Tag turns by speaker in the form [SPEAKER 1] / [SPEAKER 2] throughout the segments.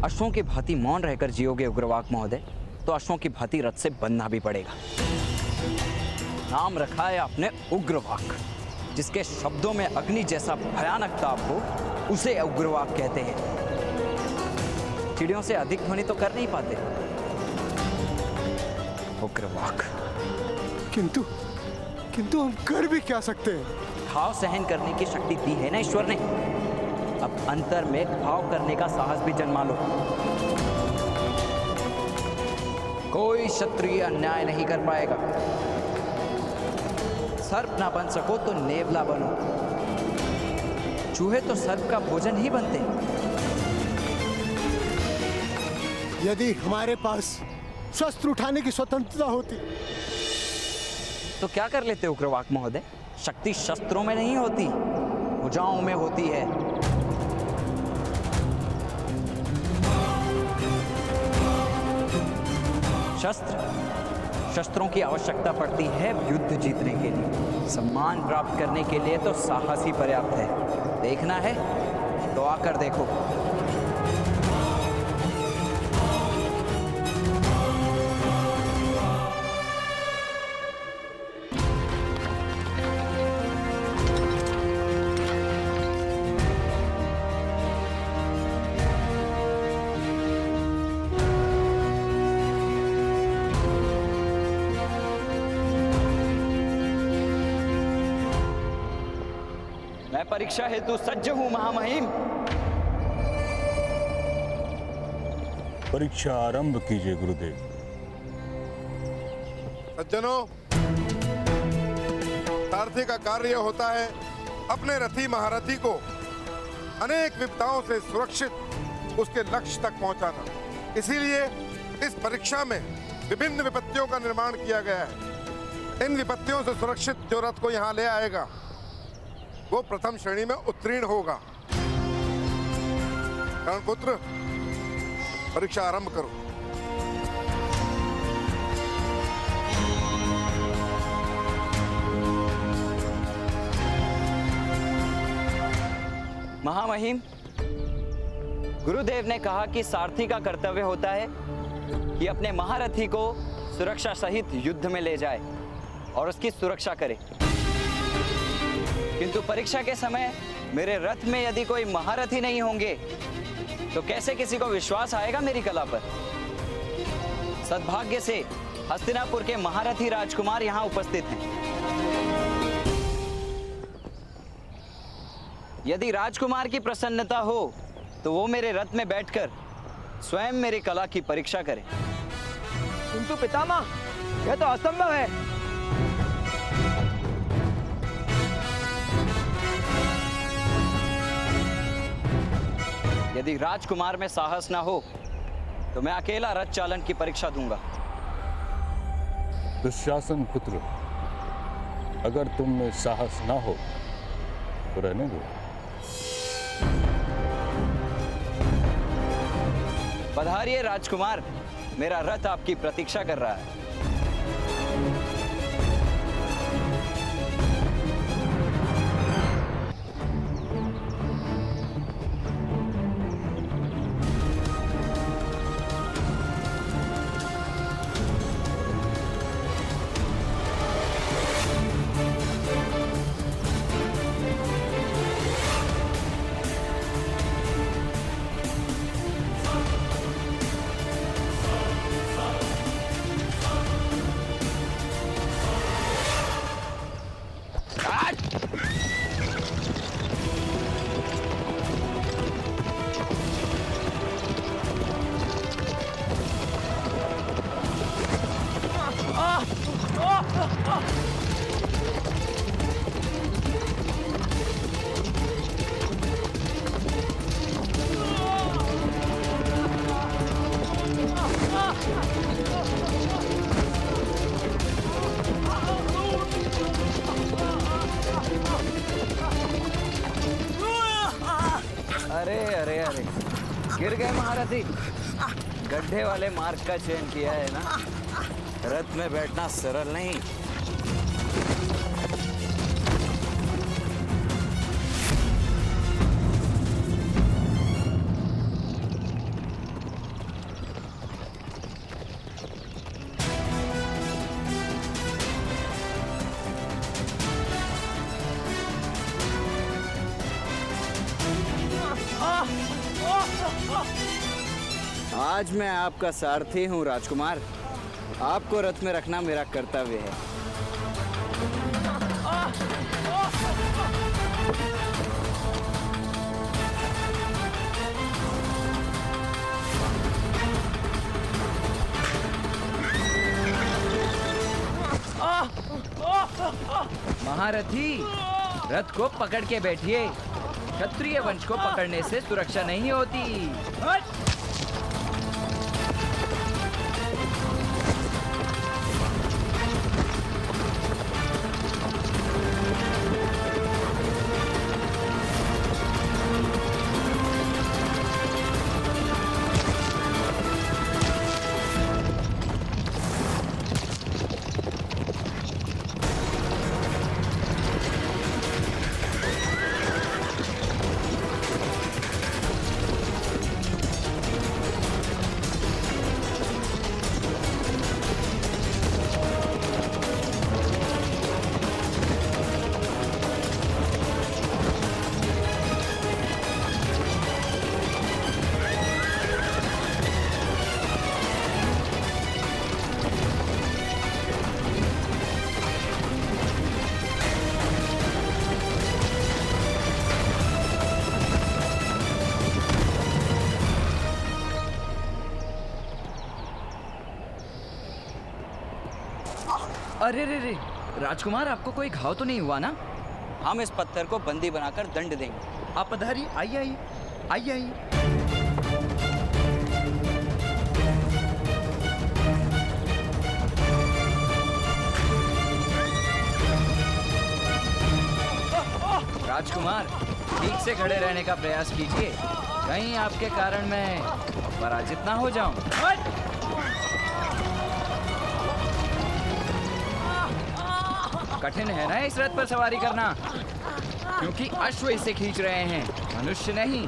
[SPEAKER 1] अश्वों की भांति मौन रहकर जियोगे उग्रवाक महोदय, तो अश्वों की भांति रथ से बनना भी पड़ेगा। नाम रखा है आपने उग्रवाक। जिसके शब्दों में अग्नि जैसा भयानक ताप हो, उसे उग्रवाक कहते हैं। चिड़ियों से अधिक ध्वनि तो कर नहीं पाते। उग्रवाक।
[SPEAKER 2] किंतु किंतु हम कर भी क्या सकते हैं?
[SPEAKER 1] भाव सहन करने की शक्ति दी है ना ईश्वर ने। अब अंतर में भाव करने का साहस भी जन्मा लो। कोई क्षत्रिय अन्याय नहीं कर पाएगा। सर्प ना बन सको तो नेवला बनो। चूहे तो सर्प का भोजन ही बनते हैं।
[SPEAKER 2] यदि हमारे पास शस्त्र उठाने की स्वतंत्रता होती
[SPEAKER 1] तो क्या कर लेते उग्रवाक महोदय? शक्ति शस्त्रों में नहीं होती, भुजाओं में होती है। शस्त्रों की आवश्यकता पड़ती है युद्ध जीतने के लिए। सम्मान प्राप्त करने के लिए तो साहस ही पर्याप्त है। देखना है तो आकर देखो। मैं परीक्षा हेतु सज्ज हूं महामहिम।
[SPEAKER 3] परीक्षा आरंभ कीजिए गुरुदेव।
[SPEAKER 4] सज्जनों, सारथी का कार्य होता है अपने रथी महारथी को अनेक विपदाओं से सुरक्षित उसके लक्ष्य तक पहुंचाना। इसीलिए इस परीक्षा में विभिन्न विपत्तियों का निर्माण किया गया है। इन विपत्तियों से सुरक्षित जो रथ को यहाँ ले आएगा वो प्रथम श्रेणी में उत्तीर्ण होगा। कर्णपुत्र, परीक्षा आरंभ करो।
[SPEAKER 1] महामहिम, गुरुदेव ने कहा कि सारथी का कर्तव्य होता है कि अपने महारथी को सुरक्षा सहित युद्ध में ले जाए और उसकी सुरक्षा करे। किंतु परीक्षा के समय मेरे रथ में यदि कोई महारथी नहीं होंगे तो कैसे किसी को विश्वास आएगा मेरी कला पर? सद्भाग्य से हस्तिनापुर के महारथी राजकुमार यहाँ उपस्थित हैं। यदि राजकुमार की प्रसन्नता हो तो वो मेरे रथ में बैठकर स्वयं मेरी कला की परीक्षा करें।
[SPEAKER 5] किंतु पितामह, यह तो असंभव है।
[SPEAKER 1] यदि राजकुमार में साहस ना हो तो मैं अकेला रथ चालन की परीक्षा दूंगा।
[SPEAKER 3] दुशासन पुत्र, अगर तुम में साहस ना हो तो रहने दो।
[SPEAKER 1] पधारिए राजकुमार, मेरा रथ आपकी प्रतीक्षा कर रहा है। अरे अरे अरे, गिर गए महारथी। गड्ढे वाले मार्ग का चयन किया है ना। रथ में बैठना सरल नहीं। आज मैं आपका सारथी हूँ राजकुमार। आपको रथ में रखना मेरा कर्तव्य है। महारथी, रथ को पकड़ के बैठिए। क्षत्रिय वंश को पकड़ने से सुरक्षा नहीं होती। अरे रे रे, राजकुमार, आपको कोई घाव तो नहीं हुआ ना? हम इस पत्थर को बंदी बनाकर दंड देंगे। आप पधारिए, आइए आइए आइए आइए। राजकुमार, ठीक से खड़े रहने का प्रयास कीजिए, कहीं आपके कारण मैं पराजित ना हो जाऊं। कठिन है ना इस रथ पर सवारी करना, क्योंकि अश्व इसे खींच रहे हैं, मनुष्य नहीं।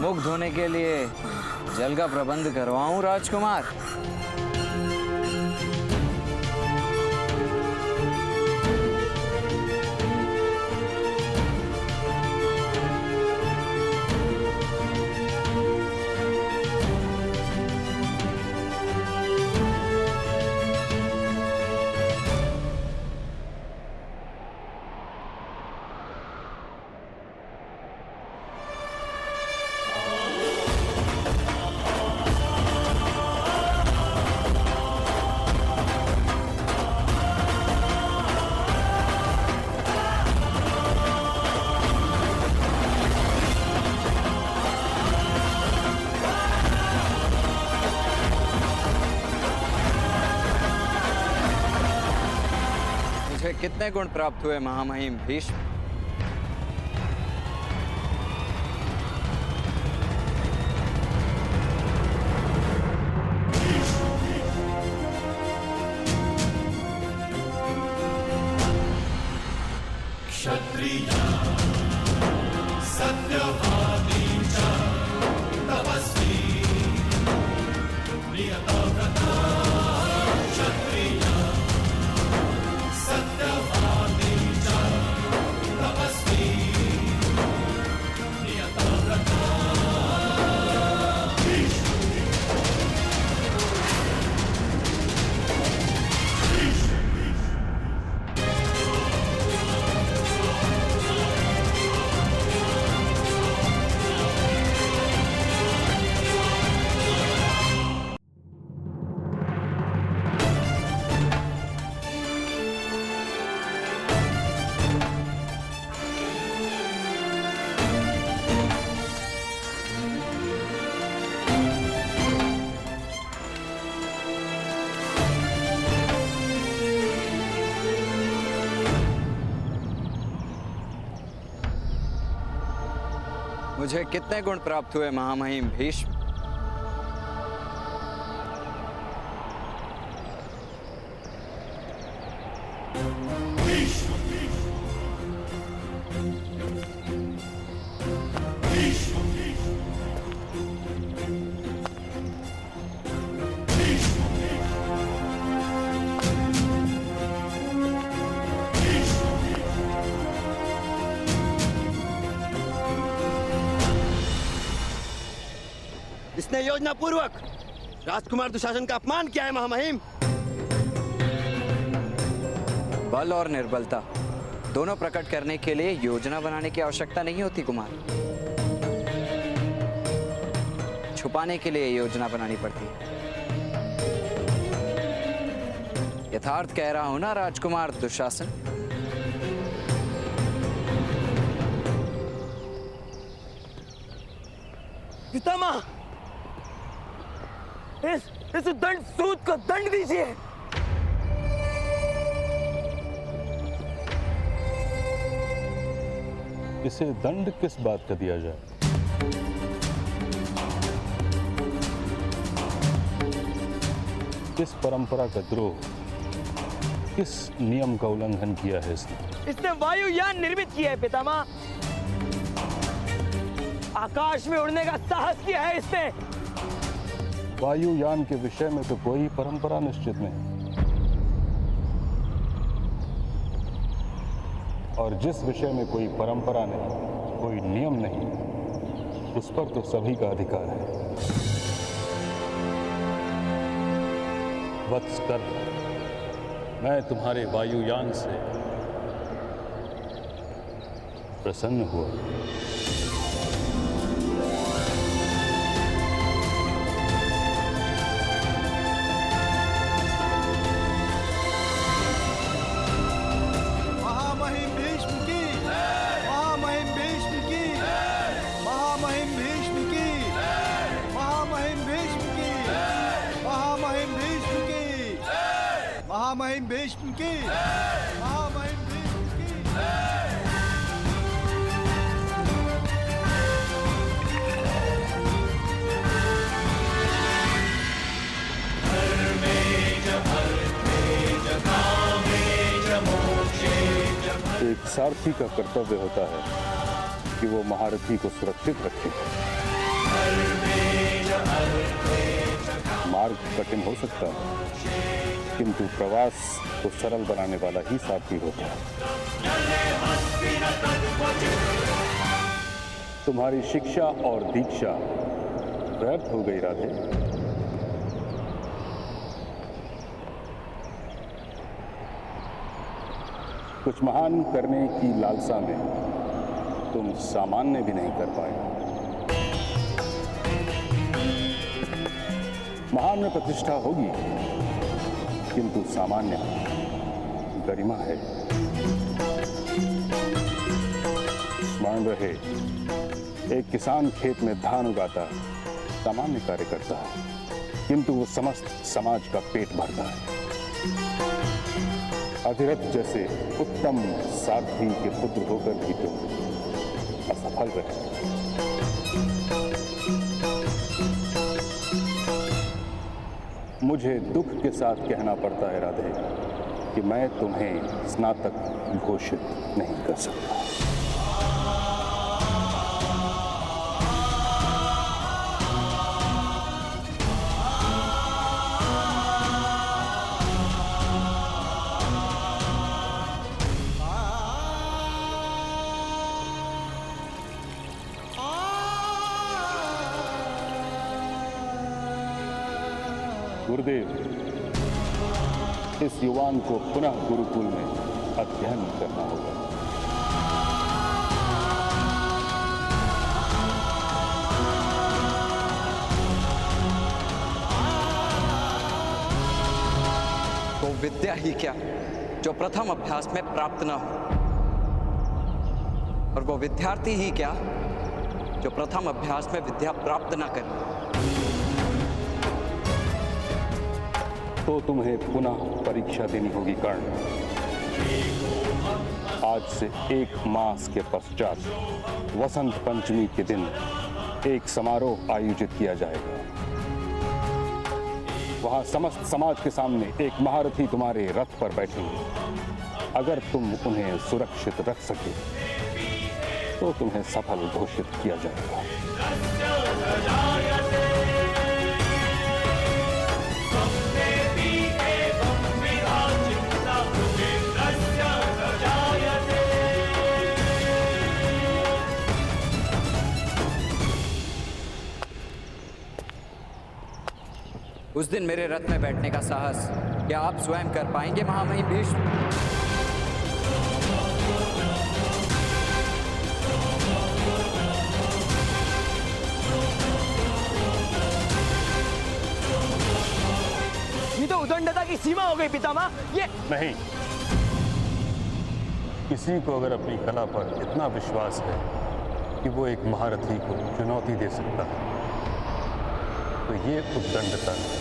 [SPEAKER 1] मुख धोने के लिए जल का प्रबंध करवाऊं राजकुमार? कितने गुण प्राप्त हुए महामहिम भीष्म? मुझे कितने गुण प्राप्त हुए महामहिम भीष्म?
[SPEAKER 6] इसने योजना पूर्वक राजकुमार दुशासन का अपमान किया है महामहिम।
[SPEAKER 1] बल और निर्बलता दोनों प्रकट करने के लिए योजना बनाने की आवश्यकता नहीं होती कुमार। छुपाने के लिए योजना बनानी पड़ती है। यथार्थ कह रहा हूं ना राजकुमार दुशासन?
[SPEAKER 5] पितामह, इस दंड सूद को दंड दीजिए।
[SPEAKER 3] इसे दंड किस बात का दिया जाए? किस परंपरा का द्रोह, किस नियम का उल्लंघन किया है
[SPEAKER 5] इसने वायुयान निर्मित किया है पितामह। आकाश में उड़ने का साहस किया है इसने।
[SPEAKER 3] वायुयान के विषय में तो कोई परंपरा निश्चित नहीं, और जिस विषय में कोई परंपरा नहीं, कोई नियम नहीं, उस पर तो सभी का अधिकार है। वत्सकर, मैं तुम्हारे वायुयान से प्रसन्न हुआ।
[SPEAKER 2] महामहिम भीष्म की, महामहिम भीष्म की।
[SPEAKER 3] एक सारथी का कर्तव्य होता है कि वो महारथी को सुरक्षित रखे। मार्ग कठिन हो सकता है, किंतु प्रवास को सरल बनाने वाला ही साथी होता है। तुम्हारी शिक्षा और दीक्षा व्यर्थ हो गई राधे। कुछ महान करने की लालसा में तुम सामान्य भी नहीं कर पाए। महान में प्रतिष्ठा होगी, किंतु सामान्य गरिमा है। स्मरण रहे, एक किसान खेत में धान उगाता है, सामान्य कार्य करता है, किंतु वो समस्त समाज का पेट भरता है। अधिरथ जैसे उत्तम साध्वी के पुत्र होकर भी तुम असफल रहे। मुझे दुख के साथ कहना पड़ता है राधे कि मैं तुम्हें स्नातक घोषित नहीं कर सकता। गुरुदेव, इस युवान को पुनः गुरुकुल में अध्ययन करना होगा।
[SPEAKER 1] वो विद्या ही क्या जो प्रथम अभ्यास में प्राप्त ना हो, और वो विद्यार्थी ही क्या जो प्रथम अभ्यास में विद्या प्राप्त ना करे।
[SPEAKER 3] तो तुम्हें पुनः परीक्षा देनी होगी कर्ण। आज से 1 मास के पश्चात वसंत पंचमी के दिन एक समारोह आयोजित किया जाएगा। वहां समस्त समाज के सामने एक महारथी तुम्हारे रथ पर बैठेंगे। अगर तुम उन्हें सुरक्षित रख सके तो तुम्हें सफल घोषित किया जाएगा।
[SPEAKER 1] उस दिन मेरे रथ में बैठने का साहस क्या आप स्वयं कर पाएंगे महामहिम भीष्म?
[SPEAKER 5] ये तो उदंडता की सीमा हो गई पितामह। ये
[SPEAKER 3] नहीं, किसी को अगर अपनी कला पर इतना विश्वास है कि वो एक महारथी को चुनौती दे सकता है तो ये उद्दंडता है।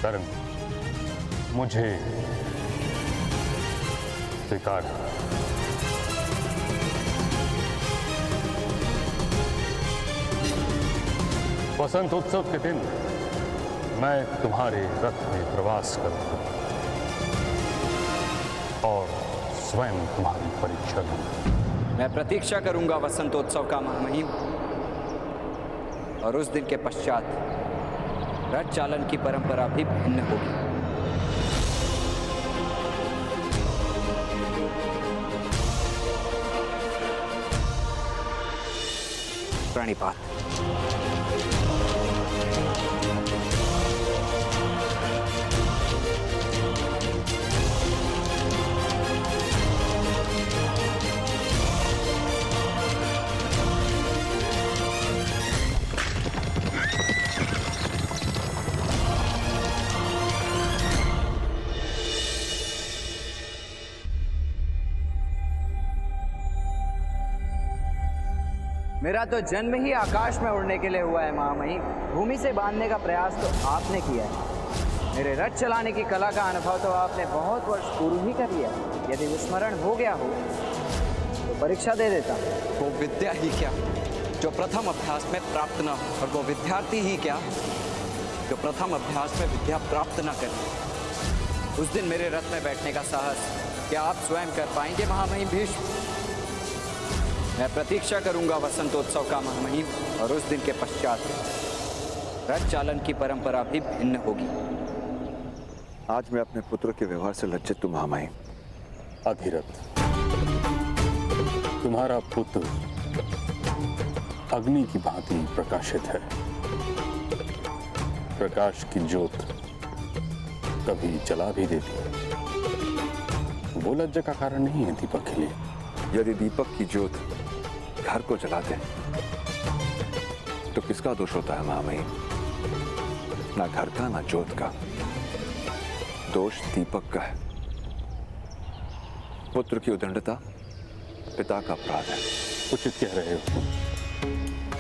[SPEAKER 3] कर्ण, मुझे स्वीकार है। वसंत उत्सव के दिन मैं तुम्हारे रथ में प्रवास करूंगा और स्वयं तुम्हारी परीक्षा लूंगा।
[SPEAKER 1] मैं प्रतीक्षा करूंगा वसंतोत्सव का महामहिम, और उस दिन के पश्चात रथ चालन की परंपरा भी भिन्न होगी। प्रणिपात। मेरा तो जन्म ही आकाश में उड़ने के लिए हुआ है महामहिम। भूमि से बांधने का प्रयास तो आपने किया है। मेरे रथ चलाने की कला का अनुभव तो आपने बहुत वर्ष पूर्व ही कर लिया। यदि विस्मरण हो गया हो तो परीक्षा दे देता। वो विद्या ही क्या जो प्रथम अभ्यास में प्राप्त ना हो, और वो विद्यार्थी ही क्या जो प्रथम अभ्यास में विद्या प्राप्त ना करे। उस दिन मेरे रथ में बैठने का साहस क्या आप स्वयं कर पाएंगे महामहिम भीष्म? मैं प्रतीक्षा करूंगा वसंतोत्सव का महामहिम, और उस दिन के पश्चात रथ चालन की परंपरा भी भिन्न होगी।
[SPEAKER 7] आज मैं अपने पुत्र के व्यवहार से लज्जित हूं महामहिम।
[SPEAKER 3] अधिरथ, तुम्हारा पुत्र अग्नि की भांति प्रकाशित है। प्रकाश की ज्योत कभी जला भी देती है। वो लज्जा का कारण नहीं है दीपक के लिए।
[SPEAKER 7] यदि दीपक की ज्योत घर को जला दे तो किसका दोष होता है महामहिम? ना घर का ना ज्योत का, दोष दीपक का है। पुत्र की उदंडता पिता का अपराध है।
[SPEAKER 3] उचित कह रहे हो,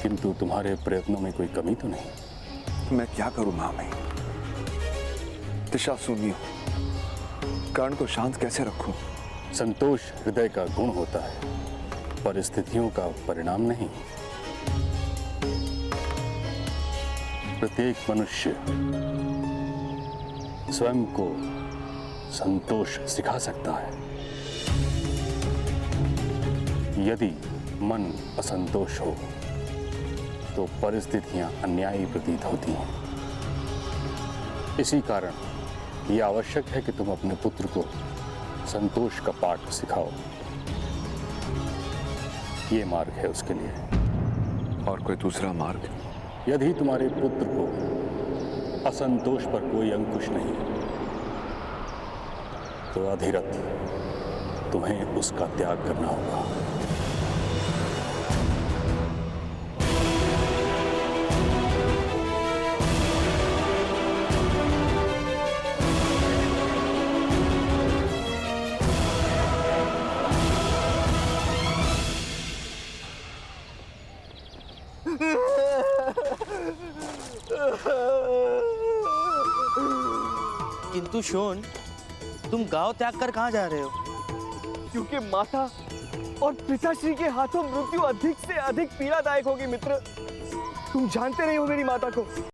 [SPEAKER 3] किंतु तुम्हारे प्रयत्नों में कोई कमी तो नहीं?
[SPEAKER 7] मैं क्या करूं महामहिम? दिशा शून्य हूं। कर्ण को शांत कैसे रखूं?
[SPEAKER 3] संतोष हृदय का गुण होता है, परिस्थितियों का परिणाम नहीं। प्रत्येक मनुष्य स्वयं को संतोष सिखा सकता है। यदि मन असंतोष हो तो परिस्थितियां अन्यायी प्रतीत होती हैं। इसी कारण यह आवश्यक है कि तुम अपने पुत्र को संतोष का पाठ सिखाओ। ये मार्ग है उसके लिए।
[SPEAKER 7] और कोई दूसरा मार्ग?
[SPEAKER 3] यदि तुम्हारे पुत्र को असंतोष पर कोई अंकुश नहीं तो अधिरथ तुम्हें उसका त्याग करना होगा।
[SPEAKER 6] किंतु शोन, तुम गांव त्याग कर कहाँ जा रहे हो?
[SPEAKER 5] क्योंकि माता और पिताश्री के हाथों मृत्यु अधिक से अधिक पीड़ादायक होगी मित्र। तुम जानते नहीं हो मेरी माता को।